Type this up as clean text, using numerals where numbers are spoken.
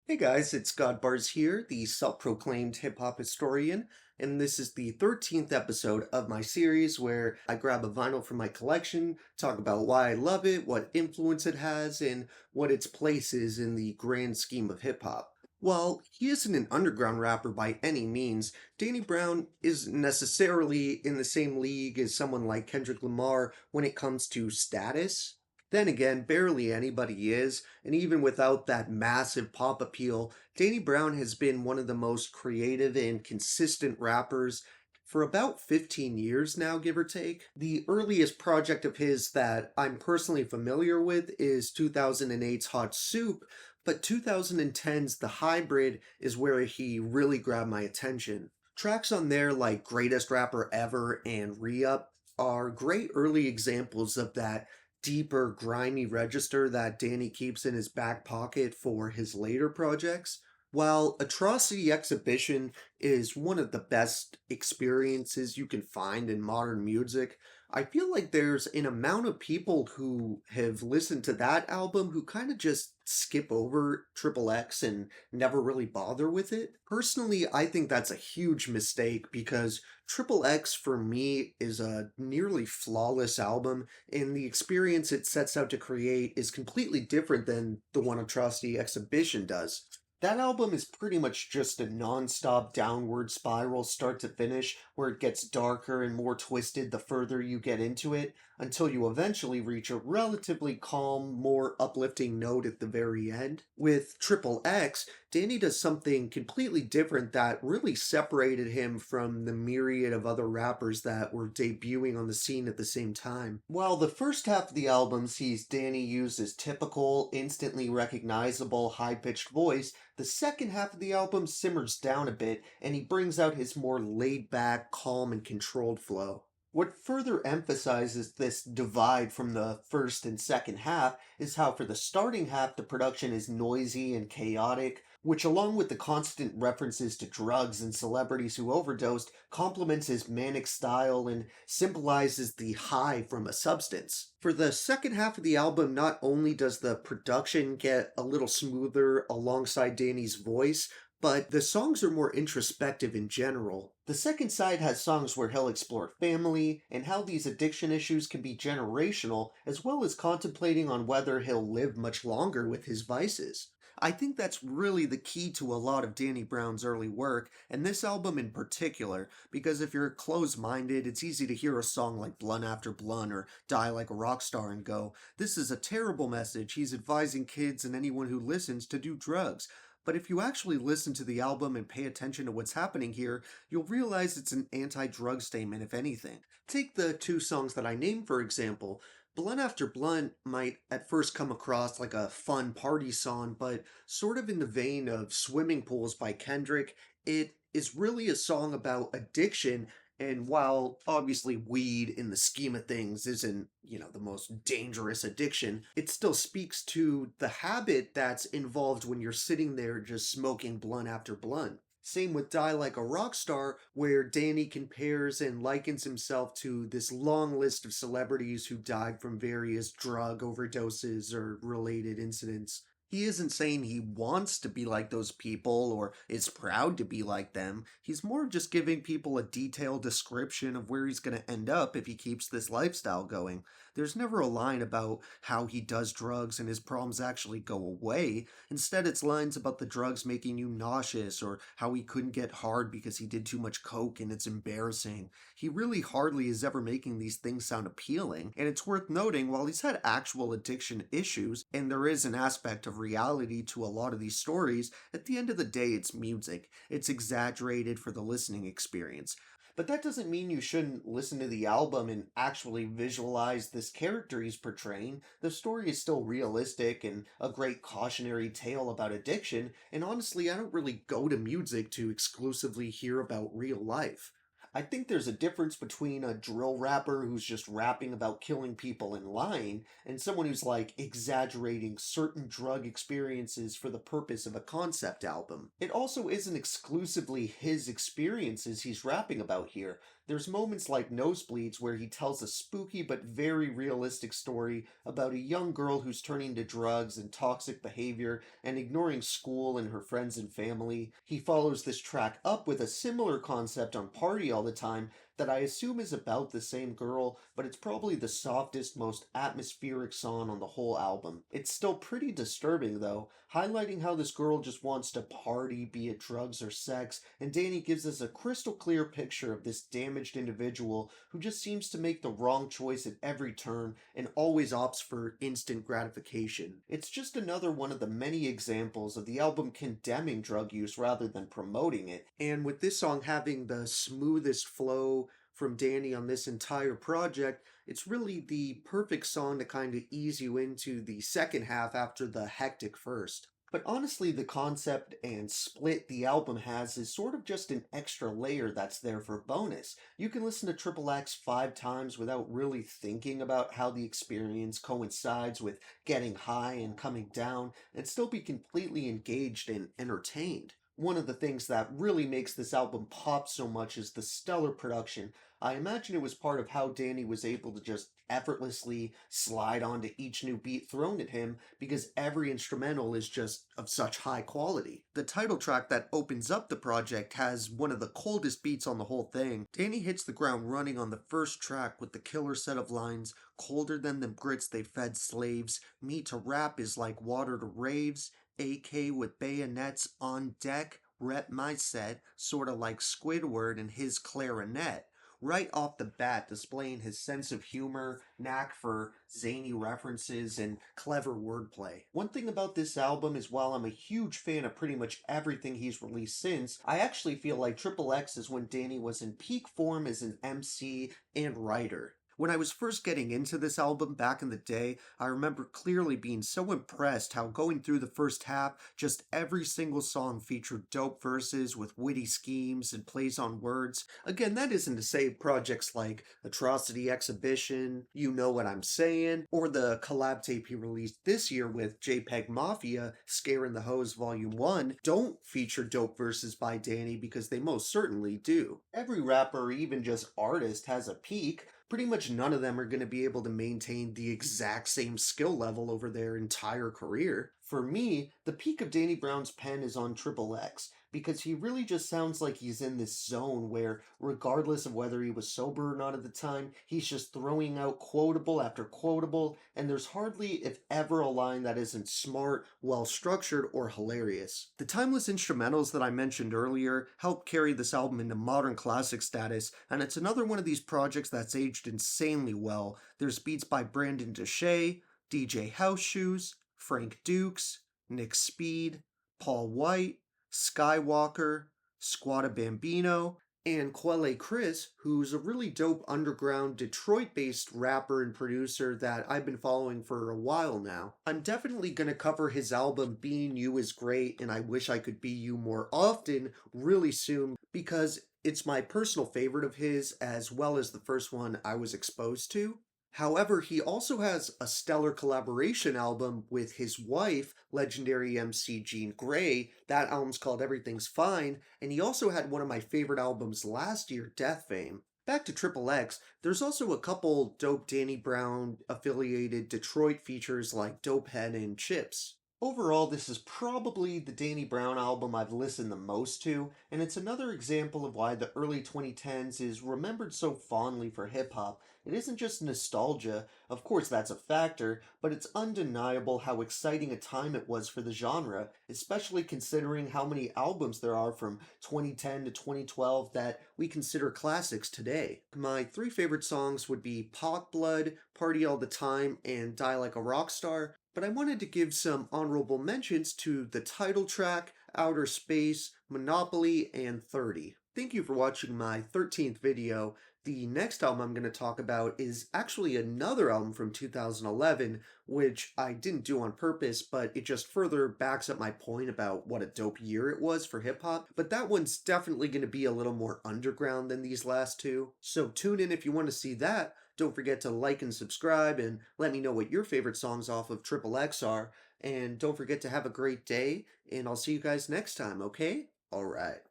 Hey guys, it's Godbars here, the self-proclaimed hip-hop historian, and this is the 13th episode of my series where I grab a vinyl from my collection, talk about why I love it, what influence it has, and what its place is in the grand scheme of hip-hop. While he isn't an underground rapper by any means, Danny Brown isn't necessarily in the same league as someone like Kendrick Lamar when it comes to status. Then again, barely anybody is, and even without that massive pop appeal, Danny Brown has been one of the most creative and consistent rappers for about 15 years now, give or take. The earliest project of his that I'm personally familiar with is 2008's Hot Soup, but 2010's The Hybrid is where he really grabbed my attention. Tracks on there like Greatest Rapper Ever and Re-Up are great early examples of that deeper, grimy register that Danny keeps in his back pocket for his later projects. While Atrocity Exhibition is one of the best experiences you can find in modern music, I feel like there's an amount of people who have listened to that album who kind of just skip over XXX and never really bother with it. Personally, I think that's a huge mistake because XXX for me is a nearly flawless album, and the experience it sets out to create is completely different than the one Atrocity Exhibition does. That album is pretty much just a non-stop downward spiral start to finish where it gets darker and more twisted the further you get into it until you eventually reach a relatively calm, more uplifting note at the very end. With Triple X, Danny does something completely different that really separated him from the myriad of other rappers that were debuting on the scene at the same time. While the first half of the album sees Danny use his typical, instantly recognizable high-pitched voice, the second half of the album simmers down a bit and he brings out his more laid back, calm, and controlled flow. What further emphasizes this divide from the first and second half is how, for the starting half, the production is noisy and chaotic, which, along with the constant references to drugs and celebrities who overdosed, complements his manic style and symbolizes the high from a substance. For the second half of the album, not only does the production get a little smoother alongside Danny's voice, but the songs are more introspective in general. The second side has songs where he'll explore family and how these addiction issues can be generational, as well as contemplating on whether he'll live much longer with his vices. I think that's really the key to a lot of Danny Brown's early work, and this album in particular, because if you're closed minded, it's easy to hear a song like Blunt After Blunt or Die Like a Rock Star and go, this is a terrible message. He's advising kids and anyone who listens to do drugs. But if you actually listen to the album and pay attention to what's happening here, you'll realize it's an anti-drug statement, if anything. Take the two songs that I named, for example. Blunt After Blunt might at first come across like a fun party song, but sort of in the vein of Swimming Pools by Kendrick, it is really a song about addiction. And while obviously weed in the scheme of things isn't, the most dangerous addiction, it still speaks to the habit that's involved when you're sitting there just smoking blunt after blunt. Same with Die Like a Rock Star, where Danny compares and likens himself to this long list of celebrities who died from various drug overdoses or related incidents. He isn't saying he wants to be like those people or is proud to be like them. He's more just giving people a detailed description of where he's going to end up if he keeps this lifestyle going. There's never a line about how he does drugs and his problems actually go away. Instead, it's lines about the drugs making you nauseous or how he couldn't get hard because he did too much coke and it's embarrassing. He really hardly is ever making these things sound appealing, and it's worth noting while he's had actual addiction issues, and there is an aspect of reality to a lot of these stories, at the end of the day it's music. It's exaggerated for the listening experience. But that doesn't mean you shouldn't listen to the album and actually visualize this character he's portraying. The story is still realistic and a great cautionary tale about addiction, and honestly, I don't really go to music to exclusively hear about real life. I think there's a difference between a drill rapper who's just rapping about killing people and lying, and someone who's like exaggerating certain drug experiences for the purpose of a concept album. It also isn't exclusively his experiences he's rapping about here. There's moments like Nosebleeds where he tells a spooky but very realistic story about a young girl who's turning to drugs and toxic behavior and ignoring school and her friends and family. He follows this track up with a similar concept on Party All the Time that I assume is about the same girl, but it's probably the softest, most atmospheric song on the whole album. It's still pretty disturbing though, highlighting how this girl just wants to party, be it drugs or sex, and Danny gives us a crystal clear picture of this damaged individual who just seems to make the wrong choice at every turn and always opts for instant gratification. It's just another one of the many examples of the album condemning drug use rather than promoting it, and with this song having the smoothest flow from Danny on this entire project, it's really the perfect song to kind of ease you into the second half after the hectic first. But honestly, the concept and split the album has is sort of just an extra layer that's there for bonus. You can listen to XXX 5 times without really thinking about how the experience coincides with getting high and coming down, and still be completely engaged and entertained. One of the things that really makes this album pop so much is the stellar production. I imagine it was part of how Danny was able to just effortlessly slide onto each new beat thrown at him because every instrumental is just of such high quality. The title track that opens up the project has one of the coldest beats on the whole thing. Danny hits the ground running on the first track with the killer set of lines, colder than them grits they fed slaves, me to rap is like water to raves, AK with bayonets on deck, rep my set, sorta like Squidward and his clarinet. Right off the bat, displaying his sense of humor, knack for zany references, and clever wordplay. One thing about this album is while I'm a huge fan of pretty much everything he's released since, I actually feel like XXX is when Danny was in peak form as an MC and writer. When I was first getting into this album back in the day, I remember clearly being so impressed how going through the first half, just every single song featured dope verses with witty schemes and plays on words. Again, that isn't to say projects like Atrocity Exhibition, You Know What I'm Saying, or the collab tape he released this year with JPEG Mafia, Scaring the Hose Volume 1, don't feature dope verses by Danny because they most certainly do. Every rapper or even just artist has a peak. Pretty much none of them are going to be able to maintain the exact same skill level over their entire career. For me, the peak of Danny Brown's pen is on XXX, because he really just sounds like he's in this zone where, regardless of whether he was sober or not at the time, he's just throwing out quotable after quotable, and there's hardly, if ever, a line that isn't smart, well-structured, or hilarious. The timeless instrumentals that I mentioned earlier help carry this album into modern classic status, and it's another one of these projects that's aged insanely well. There's beats by Brandon Deshay, DJ House Shoes, Frank Dukes, Nick Speed, Paul White, Skywalker, Squatta Bambino, and Quelle Chris, who's a really dope underground Detroit-based rapper and producer that I've been following for a while now. I'm definitely going to cover his album Being You Is Great and I Wish I Could Be You more often really soon because it's my personal favorite of his as well as the first one I was exposed to. However, he also has a stellar collaboration album with his wife, legendary MC Jean Grey. That album's called Everything's Fine, and he also had one of my favorite albums last year, Death Fame. Back to XXX, there's also a couple dope Danny Brown affiliated Detroit features like Dopehead and Chips. Overall, this is probably the Danny Brown album I've listened the most to, and it's another example of why the early 2010s is remembered so fondly for hip-hop. It isn't just nostalgia, of course that's a factor, but it's undeniable how exciting a time it was for the genre, especially considering how many albums there are from 2010 to 2012 that we consider classics today. My three favorite songs would be Pac Blood, Party All the Time, and Die Like a Rock Star, but I wanted to give some honorable mentions to the title track, Outer Space, Monopoly, and 30. Thank you for watching my 13th video. The next album I'm going to talk about is actually another album from 2011, which I didn't do on purpose, but it just further backs up my point about what a dope year it was for hip hop. But that one's definitely going to be a little more underground than these last two. So tune in if you want to see that. Don't forget to like and subscribe and let me know what your favorite songs off of XXX are. And don't forget to have a great day, and I'll see you guys next time, okay? Alright.